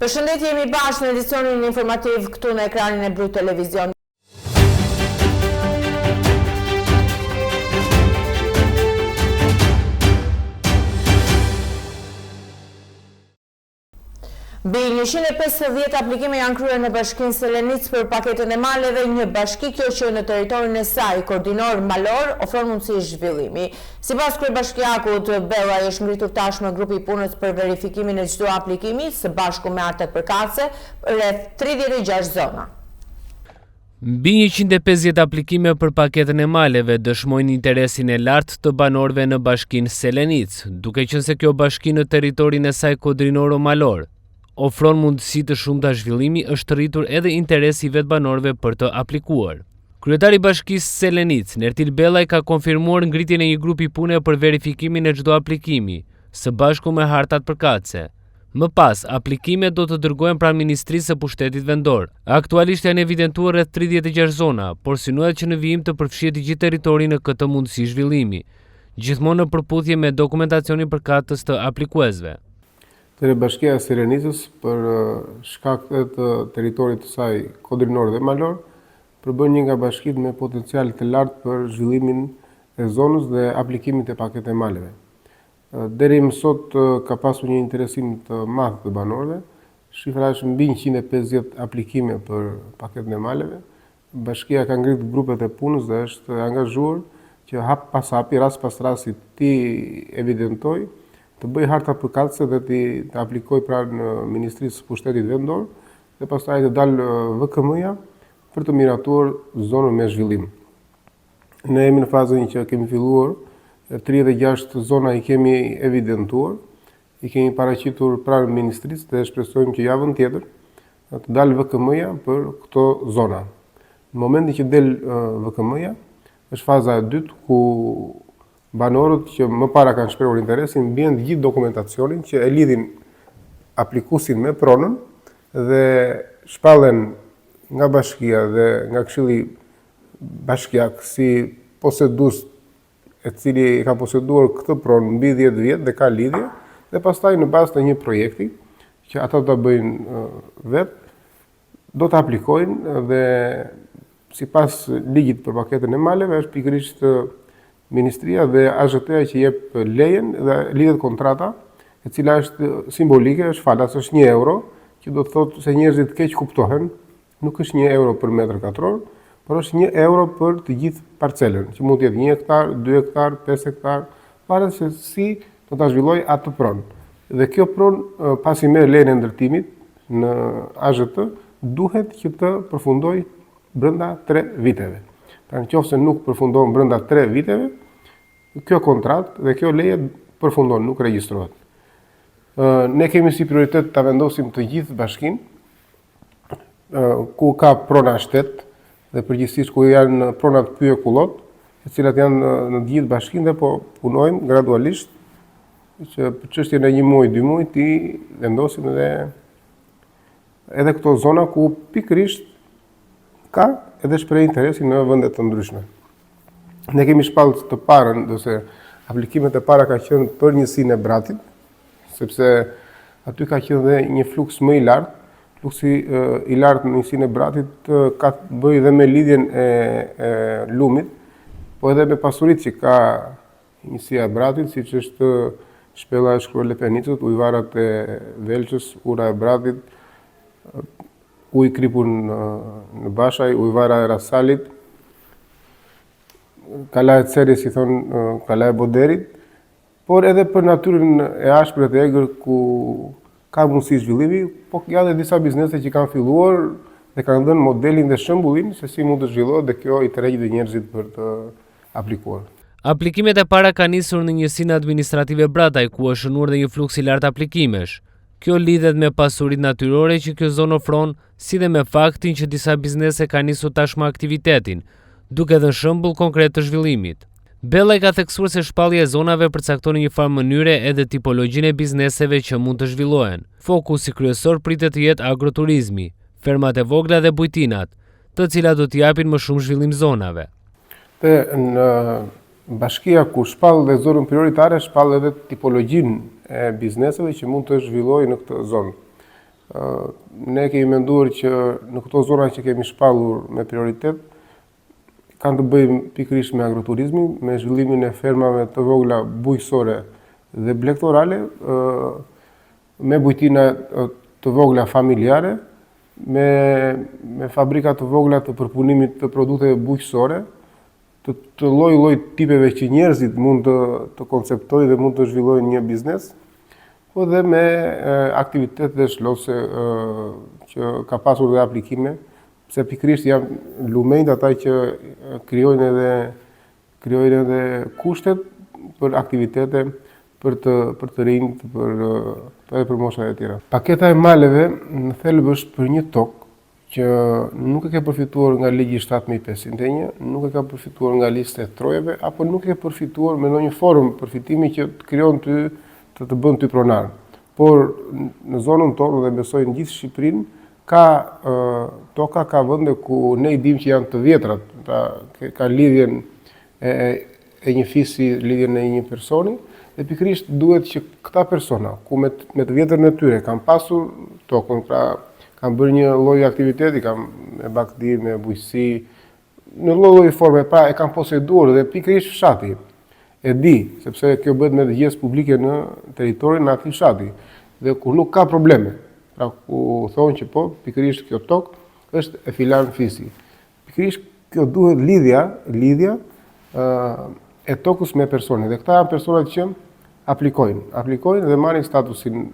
Përshëndetje, jemi bashkë në edicionin informativ këtu në ekranin e Blu Televizion. Mbi 150 aplikime janë kryer në bashkinë Selenic për paketën e maleve, një bashki kjo që në territorin e saj koordinor malor ofron mundësi zhvillimi. Sipas kryebashkiakut Bellaj është ngritur tashmë grupi i punës për verifikimin e çdo aplikimi së bashku me artet përkatëse rreth 36 zona. Mbi 150 aplikime për paketën e maleve dëshmojnë interesin e lartë të banorëve në bashkinë Selenic, duke qenë se kjo bashki në territorin e saj koordinor malor ofron mundësi të shumta zhvillimi, është rritur edhe interesi i vetë banorëve për të aplikuar. Kryetari i bashkisë Selenic, Nertil Bellaj, ka konfirmuar ngritjen e një grupi pune për verifikimin e çdo aplikimi, së bashku me hartat përkatëse. Më pas, aplikimet do të dërgohen pranë Ministrisë së Pushtetit Vendor. Aktualisht janë evidentuar rreth 36 zona, por synohet që në vijim të përfshihet gjithë territori në këtë mundësi zhvillimi, gjithmonë në përputhje me dokumentacionin përkatës të aplikuesve. Bashkia e Selenicës për shkak të territorit të saj koordinor dhe malor përbën një nga bashkitë me potencial të lartë për zhvillimin e zonës dhe aplikimit e paketeve e maleve. Deri më sot ka pasur një interesim të madh të banorëve, shifra është mbi 150 aplikime për paketën e maleve. Bashkia ka ngritur grupet e punës dhe është angazhuar që hap pas hapi, rast pas rasti ti evidentoj, të bëj harta përkatëse dhe të aplikoj pranë Ministrisë së Pushtetit Vendor dhe pastaj të dalë VKM-ja për të miratuar zonën me zhvillim. Ne jemi në fazën që kemi filluar, 36 zona i kemi evidentuar, i kemi paraqitur pranë Ministrisë dhe shpresojmë që javën tjetër të dalë VKM-ja për këto zona. Në momentin që del VKM-ja, është faza e dytë ku banorët që më para kanë shprehur interesin mbien gjithë dokumentacionin që e lidhin aplikuesin me pronën dhe shpallen nga bashkia dhe nga këshilli bashkiak si posedues e cili ka poseduar këtë pronë mbi 10 vjet dhe ka lidhje, dhe pastaj në bazë të një projekti që ata do ta bëjnë vetë, do të aplikojnë dhe sipas ligjit për paketën e maleve është pikërisht Ministria dhe AZT-ja që jep lejen dhe lidhet kontrata, e cila është simbolike, është falas, është 1 euro, që do të thotë se njerëzit keq kuptohen, nuk është 1 euro për metër katror, por është 1 euro për të gjithë parcelën, që mund të jetë 1 hektar, 2 hektar, 5 hektar, varet se si do ta zhvilloj atë pronë. Dhe kjo pronë, pasi merr lejen e ndërtimit në AZT, duhet që të përfundoj brenda 3 viteve. Pra nëse nuk përfundon brenda 3 viteve, kjo kontratë dhe kjo leje përfundon, nuk regjistrohet. Ne kemi si prioritet ta vendosim të gjithë bashkinë, ku ka prona shtet dhe përgjithsisht ku janë pronat pyekullot, të cilat janë në gjithë bashkinë dhe po punojmë gradualisht që për çështjen e 1 muaji, 2 muaj ti vendosim edhe këto zona ku pikërisht ka edhe shpreh interesi në vende të ndryshme. Ne kemi shpallur të parën, ose aplikimet e para ka qenë për njësinë e Bratit, sepse aty ka qenë dhe një fluks më i lartë. Fluksi i lartë në njësinë e Bratit ka të bëjë dhe me lidhjen e lumit, po edhe me pasuritë që ka njësia e Bratit, siç është shpella e Shkruar Lepenicët, ujvarat e Velçës, ura e Bratit, uj kripur në Bashaj, ujvara e Rasalit, kala e Cerit, si thonë kala e Boderit, por edhe për natyrën e ashpër të egër ku ka mundësi zhvillimi, po ja dhe disa biznese që kanë filluar dhe kanë dhënë modelin dhe shembullin se si mund të zhvillohet dhe kjo i tërheq dhe njerëzit për të aplikuar. Aplikimet e para kanë nisur në njësinë administrative Brataj, ku është shënuar dhe një fluks i lartë aplikimesh. Kjo lidhet me pasuritë natyrore që kjo zonë ofron, si dhe me faktin që disa biznese kanë nisur tashmë aktivitetin, duke dhënë shembull konkret të zhvillimit. Bellaj ka theksuar se shpallja e zonave përcakton në një farë mënyre edhe tipologjinë e bizneseve që mund të zhvillohen. Fokusi kryesor pritet të jetë agroturizmi, fermat e vogla dhe bujtinat, të cilat do të japin më shumë zhvillim zonave. Në bashkia ku shpall dhe zonën prioritare, shpall edhe tipologjinë e bizneseve që mund të zhvillojë në këtë zonë. Ne kemi menduar që në këto zona që kemi shpallur me prioritet, kanë të bëjmë pikërisht me agroturizmin, me zhvillimin e fermave të vogla bujqësore dhe blektorale, me bujtina të vogla familjare, me fabrika të vogla të përpunimit të produkteve bujqësore, të lloj tipeve që njerëzit mund të konceptojnë dhe mund të zhvillojnë një biznes, po dhe me aktivitet dhe shlose që ka pasur dhe aplikime, se pikërisht janë lumejt ata që krijojnë edhe kushtet për aktivitete për të rinjt, për moshat e tjera. Paketa e maleve në thelb është për një tokë që nuk e ke përfituar nga ligji 7551, nuk e ka përfituar nga lista e trojeve, apo nuk e ke përfituar me ndonjë formë përfitimi që të krijon të bën ty pronar. Por në zonën tonë dhe besoj në gjithë Shqipërinë, ka vende ku ne i dim që janë të vjetrat, ka lidhjen e një fisi, lidhjen e një personi, dhe pikërisht duhet që këta persona, ku me të vjetërën e tyre, kanë pasur tokën, kanë bërë një lloj aktiviteti, me bakti, me bujqësi, në lloj forme, pra e kanë poseduar dhe pikërisht fshati e di, sepse kjo bëhet me dëgjes publike në territorin e atij fshati, dhe ku nuk ka probleme. Pra ku thonë që po, pikërisht kjo tokë është e filan fisi. Pikërisht kjo duhet lidhja e tokës me personin. Dhe këta janë personat që aplikojnë dhe marrin statusin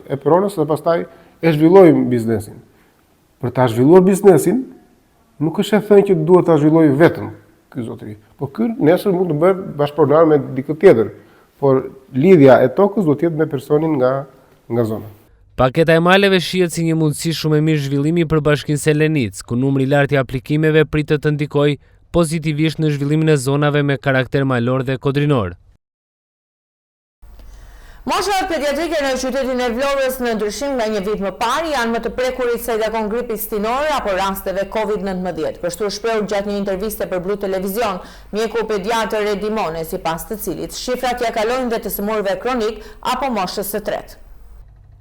e pronës dhe pastaj e zhvillojnë biznesin. Për ta zhvilluar biznesin, nuk është e thënë që duhet ta zhvillojë vetëm ky zotëri. Po ky nesër mund të bëhet bashkëpronar me dikë tjetër. Por lidhja e tokës duhet të jetë me personin nga zona. Paketa e maleve shihet si një mundësi shumë e mirë zhvillimi për Bashkinë Selenic, ku numri i lartë i aplikimeve pritet të ndikojë pozitivisht në zhvillimin e zonave me karakter malor dhe kodrinor. Moshat pediatrike në qytetin e Vlorës në ndryshim nga një vit më parë janë më të prekurit se dakon gripi stinor apo rasteve COVID-19. Kështu shprehur gjatë një interviste për Blu Televizion, mjeku pediatër Redimone, sipas të cilit shifrat ja kalojnë dhe të sëmurëve kronik apo moshës së tretë.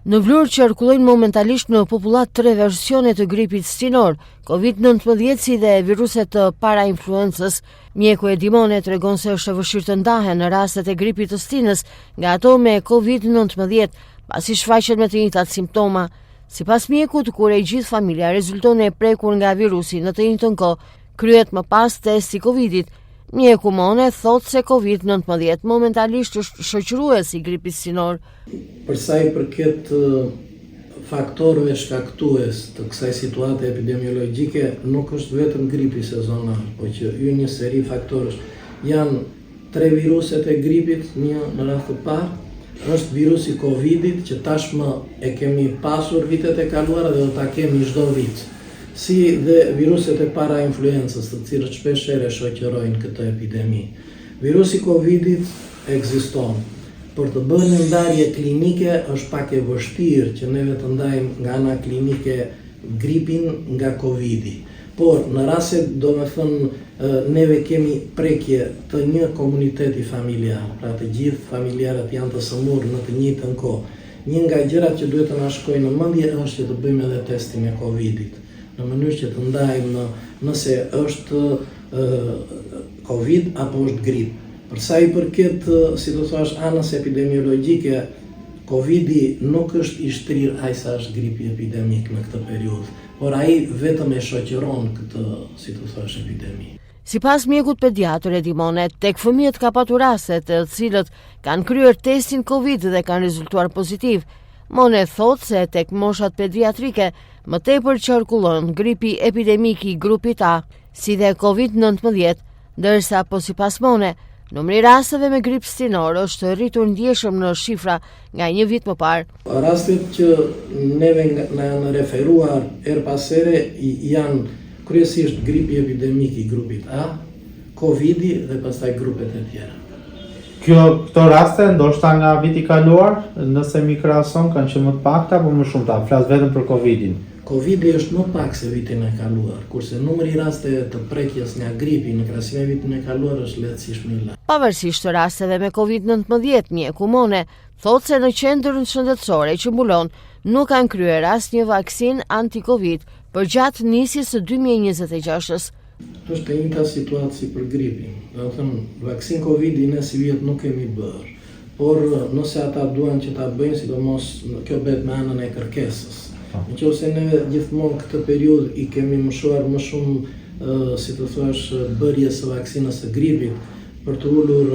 Në Vlorë qarkullojnë momentalisht në popullat 3 versione të gripit stinor, COVID-19 si dhe viruset të para-influencës. Mjeku Edimone tregon se është e vështirë të ndahen në rastet e gripit të stinës nga ato me COVID-19, pasi shfaqen me të njëjtat simptoma. Sipas mjekut, kur e gjithë familja rezulton e prekur nga virusi në të njëjtën kohë, kryhet më pas testi Covidit. Mjeku Mone thot se COVID-19 momentalisht është shoqërues i gripit stinor. Për sa i përket faktorëve shkaktues të kësaj situate epidemiologjike, nuk është vetëm gripi sezonal, po që një seri faktorësh. Janë 3 viruset e gripit, një në rast të parë, është virusi Covidit që tashmë e kemi pasur vitet e kaluara dhe do ta kemi çdo vit. Si dhe viruset e para-influencës, të cilët shpeshherë shoqërojnë këtë epidemi. Virusi Covidit ekziston. Për të bërë një ndarje klinike është pak e vështirë që neve të ndajmë nga ana klinike gripin nga Covidi. Por në rast se neve kemi prekje të një komuniteti familjar, pra të gjithë familjarët janë të sëmurë në të njëjtën kohë. Një nga gjërat që duhet të na shkojnë në mendje është që të bëjmë edhe testin e Covidit, në mënyrë që të ndajmë nëse është Covid apo është grip. Për sa i përket, si do thash, anës epidemiologjike, Covidi nuk është i shtrirë aq sa është gripi epidemik në këtë periudhë, por ai vetëm e shoqëron këtë, si do thash, epidemi. Sipas mjekut pediatër Edimone, tek fëmijët ka patur raste të cilët kanë kryer testin Covid dhe kanë rezultuar pozitiv. Mone thot se tek moshat pediatrike më tepër qarkullon gripi epidemik i grupit A, si dhe COVID-19, ndërsa po sipas Mone, numri rasteve me grip stinor është rritur ndjeshëm në shifra nga një vit më parë. Rastet që neve na janë referuar her pas here janë kryesisht gripi epidemik i grupit A, Covidi dhe pastaj grupet e tjera. Këto raste ndoshta nga viti kaluar, nëse mi krahason, kanë qenë më të pakta apo më shumëta? Flas vetëm për Covidin. Covidi është më pak se vitin e kaluar, kurse numri i rasteve të prekjes nga gripi në krahasim me vitin e kaluar është lehtësisht më i lartë. Pavarësisht të rasteve me COVID-19, mjeku Mone thot se në qendrën shëndetësore që mbulon nuk kanë kryer asnjë vaksinë anti-Covid përgjatë nisjes së 2026-s. Është të njëjta situatë si për gripin. Do të thënë, vaksinë Covid ne si vjet nuk kemi bërë. Por nëse ata duan që ta bëjnë, sidomos kjo bëhet me anën e kërkesës. Nëse ne gjithmonë këtë periudhë i kemi mëshuar më shumë, si të thuash, bërjes së vaksinës së gripit, për të ulur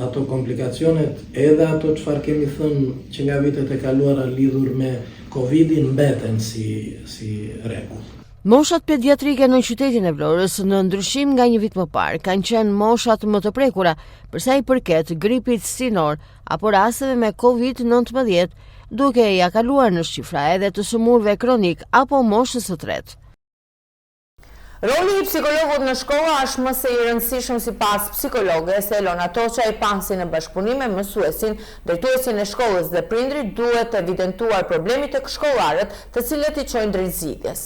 ato komplikacionet, edhe ato çfarë kemi thënë që nga vitet e kaluara lidhur me Covidin mbeten si rregull. Moshat pediatrike në qytetin e Vlorës, në ndryshim nga një vit më parë, kanë qenë moshat më të prekura për sa i përket gripit sinor apo rasteve me COVID-19, duke ja kaluar në shifra edhe të sëmurëve kronik apo moshës së tretë. Roli i psikologut në shkolla është më se i rëndësishëm sipas psikologes Elona Toçaj, pasi në bashkëpunim me mësuesin, drejtuesin e shkollës dhe prindrit duhet të evidentuar problemet tek shkollarët, të cilët i çojnë drejt zgjidhjes.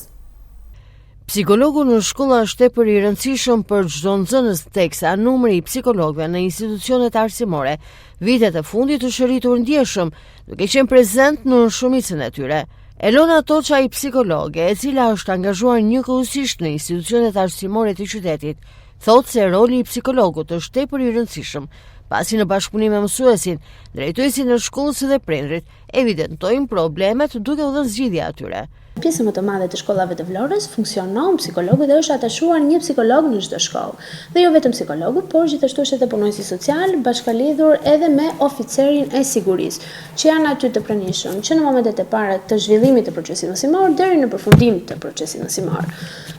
Psikologu në shkolla është tepër i rëndësishëm për çdo nxënës, teksa numri i psikologëve në institucionet arsimore vitet e fundit është rritur ndjeshëm, duke qenë prezent në shumicën e tyre. Elona Toçaj, psikologe, e cila është angazhuar njëkohësisht në institucionet arsimore të qytetit, thotë se roli i psikologut është tepër i rëndësishëm, pasi në bashkëpunim me mësuesin, drejtuesin e shkollës dhe prindrit evidentojnë problemet duke u dhënë zgjidhje atyre. Pjesë më të madhe të shkollave të Vlorës funksionon psikologu dhe është atashuar një psikolog në çdo shkollë. Dhe jo vetëm psikologu, por gjithashtu është edhe punonjësi social, bashkalidhur edhe me oficerin e sigurisë, që janë aty të pranishëm, që në momentet e para të zhvillimit të procesit mësimor deri në përfundim të procesit mësimor.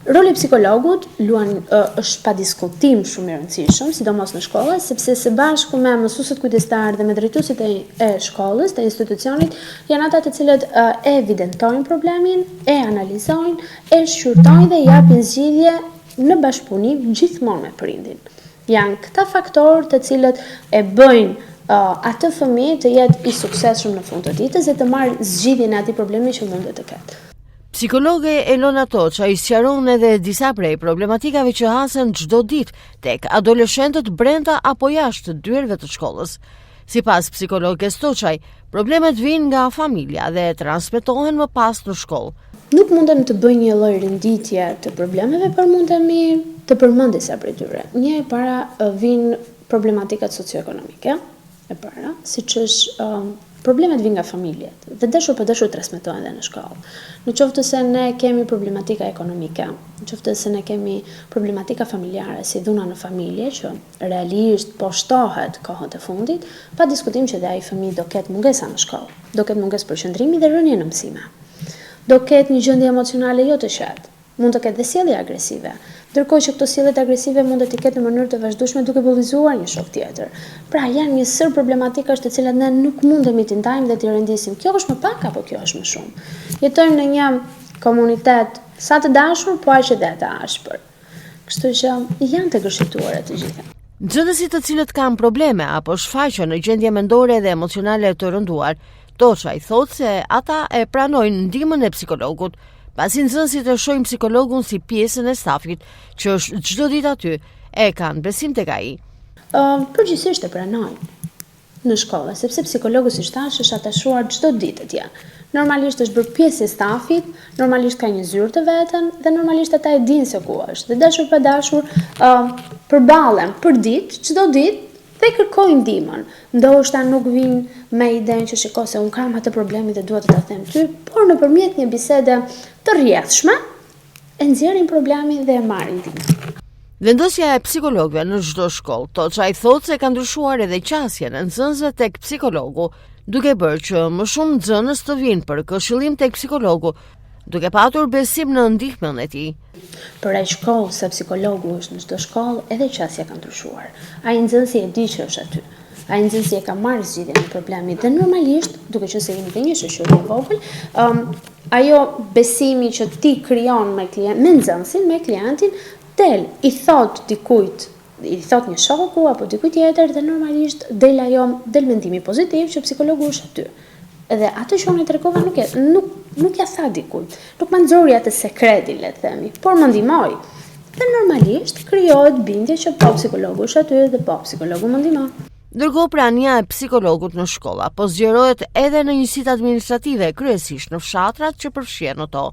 Roli i psikologut është pa diskutim shumë i rëndësishëm, sidomos në shkolla, sepse së bashku me mësuesët kujdestar dhe me drejtuesit e shkollës, të institucionit, janë ata të cilët e evidentojnë problemin, e analizojnë, e shqyrtojnë dhe japin zgjidhje në bashkëpunim gjithmonë me prindin. Janë këta faktorë të cilët e bëjnë atë fëmijë të jetë i suksesshëm në fund të ditës dhe të marrë zgjidhjen e atij problemi që mundet të ketë. Psikologe Elona Toçaj sqaron edhe disa prej problematikave që hasen çdo ditë tek adoleshentët brenda apo jashtë dyerve të shkollës. Sipas psikologes Toçaj, problemet vijnë nga familja dhe transmetohen më pas në shkollë. Nuk mundem të bëj një lloj renditje të problemeve, por mundemi të përmend disa prej tyre. Një e para vijnë problematikat socioekonomike, e para, siç është problemet vijnë nga familjet dhe dashur për dashur transmetohen edhe në shkollë. Në qoftë se ne kemi problematika ekonomike, në qoftë se ne kemi problematika familjare, si dhuna në familje, që realisht po shtohet kohët e fundit, pa diskutim që dhe ai fëmijë do ketë mungesa në shkollë, do ketë mungesë përqendrimi dhe rënje në mësime. Do ketë një gjendje emocionale jo të qetë, mund të ketë dhe sjellje agresive, ndërkohë që këto sjelljet agresive mund të ketë në mënyrë të vazhdueshme duke bullizuar një shok tjetër. Pra janë një sër problematikash të cilat ne nuk mundemi t'i ndajmë dhe t'i rendisim. Kjo është më pak apo kjo është më shumë? Jetojmë në një komunitet sa të dashur, po aq edhe të ashpër. Kështu që janë të gërshituara të gjitha. Nxënësit të cilët kanë probleme apo shfaqen në gjendje mendore dhe emocionale të rënduar, Toçaj thotë se ata e pranojnë ndihmën e psikologut, pasi nxënësit e shohin psikologun si pjesën e stafit që është çdo ditë aty, e kanë besim tek ai. Përgjithsisht e pranojnë në shkollë, sepse psikologu si thash është atashuar çdo ditë atje. Normalisht është bërë pjesë e stafit, normalisht ka një zyrë të veten dhe normalisht ata e dinë se ku është. Dhe dashur pa dashur përballen për ditë, çdo ditë dhe kërkojnë ndihmën. Ndoshta nuk vinë me idenë që shiko se un kam atë problemi dhe duhet të ta them ty, por nëpërmjet një bisede të rrjedhshme e nxjerrin problemin dhe e marrin ndihmën. Vendosja e psikologëve në çdo shkollë, Toçaj thotë se ka ndryshuar edhe qasjen e nxënësve tek psikologu, duke bërë që më shumë nxënës të vinë për këshillim tek psikologu, duke patur besim në ndihmën e tij. Për ai shkollë sa psikologu është në çdo shkollë, edhe qasja ka ndryshuar. Ai nxënësi e di që është aty. Ai nxënësi e ka marrë zgjidhjen e problemit dhe normalisht, duke qenë se jemi te një shoqëri e vogël, ajo besimi që ti krijon me nxënësin, me klientin, i thot dikujt, i thot një shoku apo dikujt tjetër dhe normalisht del mendimi pozitiv që psikologu është aty. Edhe atë që unë i tregova nuk ja tha dikujt, nuk më nxori atë sekretin, le të themi, por më ndihmoi. Dhe normalisht krijohet bindje që po psikologu është aty dhe po psikologu më ndihmon. Ndërkohë prania e psikologut në shkolla po zgjerohet edhe në njësitë administrative, kryesisht në fshatrat që përfshihen ato.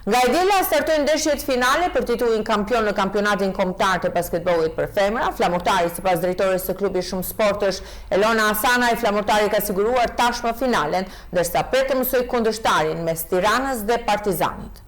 Nga e djela startojnë ndeshjet finale për titullin kampion në kampionatin kombëtar të basketbollit për femra. Flamurtari, sipas drejtores së klubit Shumë Sportësh, Elona Asana, i flamurtari ka siguruar tashmë finalen, ndërsa pret të mësoj kundërshtarin mes Tiranës dhe Partizanit.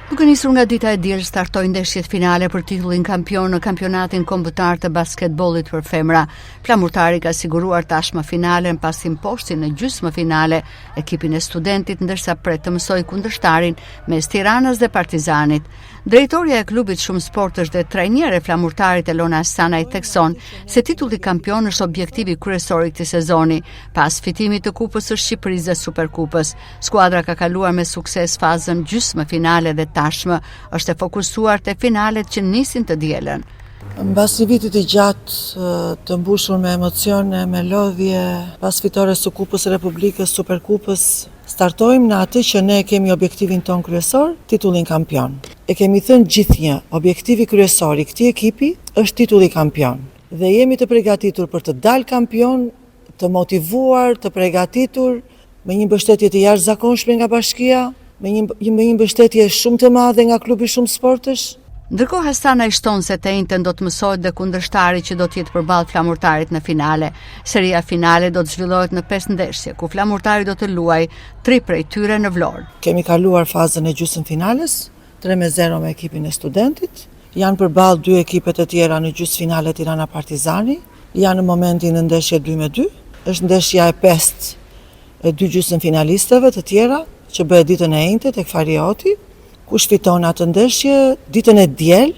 Duke nisur nga dita e diel startojnë ndeshjet finale për titullin kampion në kampionatin kombëtar të basketbollit për femra. Flamurtari ka siguruar tashmë finalen pas imposti në gjysmë finale ekipin e Studentit, ndërsa pret të mësoj kundërshtarin mes Tiranës dhe Partizanit. Drejtoria e klubit Shumë Sportësh dhe trajnere e Flamurtarit Elona Asana i thekson se titulli kampion është objektivi kryesor i këtij sezoni. Pas fitimit të Kupës së Shqipërisë dhe Superkupës, skuadra ka kaluar me sukses fazën gjysmë finale dhe tashmë është e fokusuar te finalet që nisin të dielën. Mbas një vitit i gjatë të mbushur me emocione, me lodhje, pas fitores së Kupës së Republikës, Superkupës, startojmë në atë që ne kemi objektivin ton kryesor, titullin kampion. E kemi thënë gjithnjë, objektivi kryesor i këtij ekipi është titulli kampion. Dhe jemi të përgatitur për të dalë kampion, të motivuar, të përgatitur, me një mbështetje të jashtëzakonshme nga bashkia, me një mbështetje shumë të madhe nga klubi Shumë Sportësh. Ndërkohë Asana i shton se të njëjtën do të mësohet dhe kundërshtari që do të jetë përballë Flamurtarit në finale. Seria finale do të zhvillohet në 5 ndeshje, ku Flamurtari do të luajë 3 prej tyre në Vlorë. Kemi kaluar fazën e gjysmëfinales, 3-0 me ekipin e Studentit. Janë përballë 2 ekipet të tjera në gjysmëfinale Tirana Partizani. Janë në momentin në ndeshje 2-2. Është ndeshja e 5 e 2 gjysmëfinalistëve të tjera që bëhet ditën e njëjtë tek Farioti. Kush fiton atë ndeshje, ditën e diel,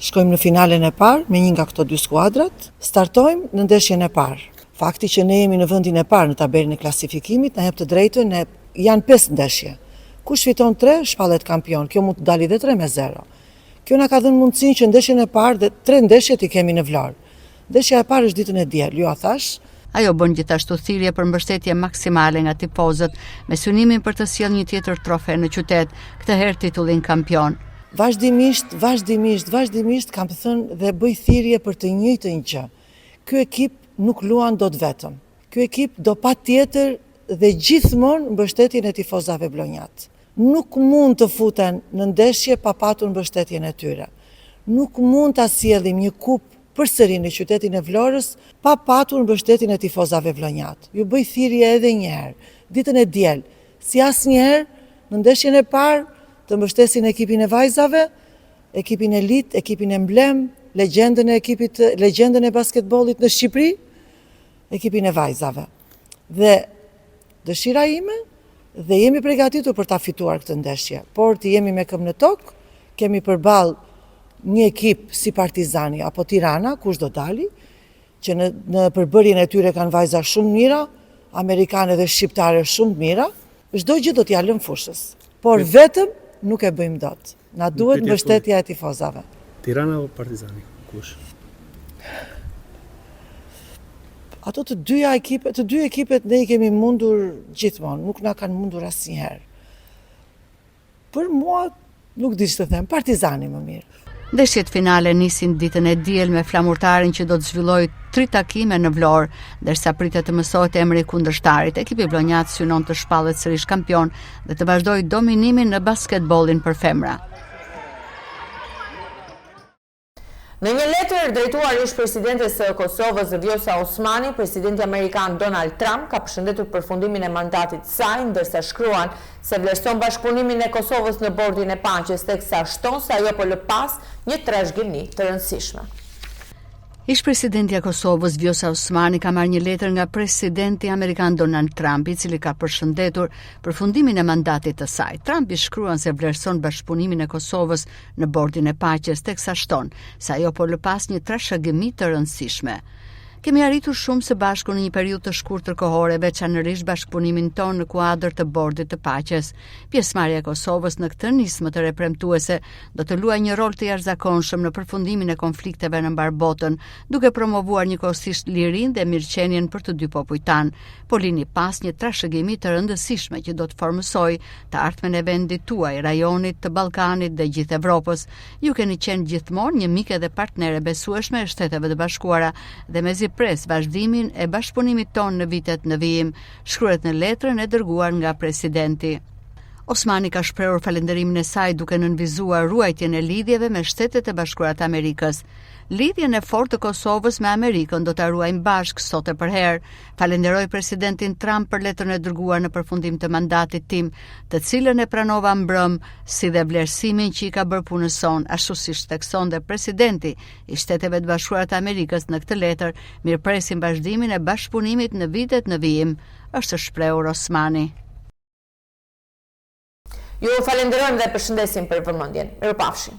shkojmë në finalen e parë me një nga këto 2 skuadrat, startojmë në ndeshjen e parë. Fakti që ne jemi në vendin e parë në tabelën e klasifikimit na jep të drejtën, janë 5 ndeshje. Kush fiton 3, shpallet kampion. Kjo mund të dalë edhe 3-0. Kjo na ka dhënë mundësinë që ndeshjen e parë dhe 3 ndeshjet i kemi në Vlorë. Ndeshja e parë është ditën e diel, ju a thash. Ajo bën gjithashtu thirrje për mbështetje maksimale nga tifozët, me synimin për të sjellë një tjetër trofe në qytet, këtë herë titullin kampion. Vazhdimisht kam thënë dhe bëj thirrje për të njëjtën gjë. Ky ekip nuk luan dot vetëm. Ky ekip do patjetër dhe gjithmonë mbështetjen e tifozave blonjat. Nuk mund të futen në ndeshje pa patur mbështetjen e tyre. Nuk mund ta sjellim një kupë përsëri në qytetin e Vlorës pa patur mbështetjen e tifozave vlonjat. Ju bëj thirrje edhe një herë, ditën e diel, si asnjëherë në ndeshjen e parë të mbështesin ekipin e vajzave, ekipin elit, ekipin emblem, legjendën e basketbollit në Shqipëri, ekipin e vajzave. Dhe dëshira ime dhe jemi përgatitur për ta fituar këtë ndeshje, por të jemi me këmbë në tokë, kemi përballë një ekip si Partizani apo Tirana, kush do dali, që në përbërjen e tyre kanë vajza shumë mira, amerikane dhe shqiptare shumë mira, çdo gjë do t'ja lëm fushës. Por vetëm nuk e bëjmë dot. Na duhet mbështetja e tifozave. Tirana apo Partizani? Kush? Ato të dy ekipet ne i kemi mundur gjithmonë, nuk na kanë mundur asnjëherë. Për mua nuk di ç'të them, Partizani më mirë. Ndeshjet finale nisin ditën e diel me Flamurtarin që do të zhvillojë 3 takime në Vlorë, ndërsa pritet të mësohet emri i kundërshtarit. Ekipi vlonjat synon të shpallet sërish kampion dhe të vazhdojë dominimin në basketbollin për femra. Në një letër drejtuar ish presidentes së Kosovës Vjosa Osmani, presidenti amerikan Donald Trump ka përshëndetur përfundimin e mandatit të saj, ndërsa shkruan se vlerëson bashkëpunimin e Kosovës në bordin e paqes, teksa shton se ajo po lë pas një trashëgimi të rëndësishme. Ish-presidenti i Kosovës Vjosa Osmani ka marrë një letër nga presidenti amerikan Donald Trump, i cili ka përshëndetur përfundimin e mandatit të saj. Trump i shkruan se vlerëson bashkëpunimin e Kosovës në bordin e paqes, teksa shton se ajo po lë pas një trashëgimi të rëndësishme. Kemi arritur shumë së bashku në një periudhë të shkurtër kohore, veçanërisht bashkëpunimin tonë në kuadër të Bordit të Paqes. Pjesëmarrja e Kosovës në këtë nismë të repremtuese do të luajë një rol të jashtëzakonshëm në përfundimin e konflikteve në mbar botën, duke promovuar njëkohësisht lirinë dhe mirëqenien për të dy popujt tanë, por lini pas një trashëgimi të rëndësishme që do të formësojë të ardhmen e vendit tuaj, rajonit, të Ballkanit dhe gjithë Evropës. Ju keni qenë gjithmonë një mik dhe partnere besueshme e Shteteve të Bashkuara dhe mezi pres vazhdimin e bashkëpunimit tonë në vitet në vijim, shkruhet në letrën e dërguar nga presidenti. Osmani ka shprehur falënderimin e saj duke nënvizuar ruajtjen e lidhjeve me Shtetet e Bashkuara të Amerikës. Lidhjen e fortë të Kosovës me Amerikën do ta ruajmë bashkë sot e përherë. Falenderoj presidentin Trump për letrën e dërguar në përfundim të mandatit tim, të cilën e pranova mbrëm, si dhe vlerësimin që i ka bërë punës son, ashtu siç theksonte presidenti i Shteteve të Bashkuara të Amerikës në këtë letër. Mirpresim vazhdimin e bashkëpunimit në vitet në vijim, është shprehur Osmani. Ju falenderojmë dhe përshëndesim për vëmendjen. Mirupafshim.